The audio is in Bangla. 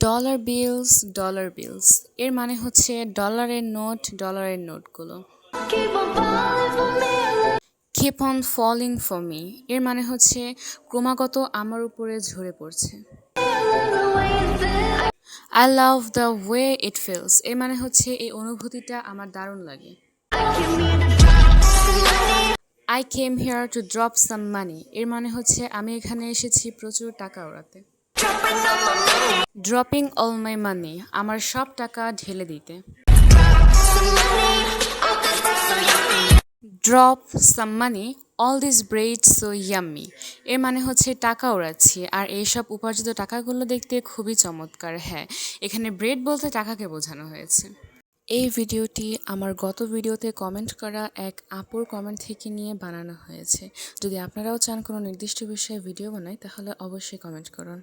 ডলার বিলস এর মানে হচ্ছে ডলারের নোটগুলো। Keep on falling for me এর মানে হচ্ছে ক্রমাগত আমার উপরে ঝরে পড়ছে। I love the way it feels এর মানে হচ্ছে এই অনুভূতিটা আমার দারুণ লাগে। I came here to drop some money এর মানে হচ্ছে আমি এখানে এসেছি প্রচুর টাকা উড়াতে। ড্রপিং অল মাই মানি আমার সব টাকা ঢেলে দিতে। Drop some money all this bread so yummy এর মানে হচ্ছে টাকা উড়াচ্ছি আর এইসব উপার্জিত টাকাগুলো দেখতে খুবই চমৎকার। হ্যাঁ, এখানে ব্রেড বলতে টাকাকে বোঝানো হয়েছে। এই ভিডিওটি আমার গত ভিডিওতে কমেন্ট করা এক আপুর কমেন্ট থেকে নিয়ে বানানো হয়েছে। যদি আপনারাও চান কোনো নির্দিষ্ট বিষয়ে ভিডিও বানাই তাহলে অবশ্যই কমেন্ট করুন।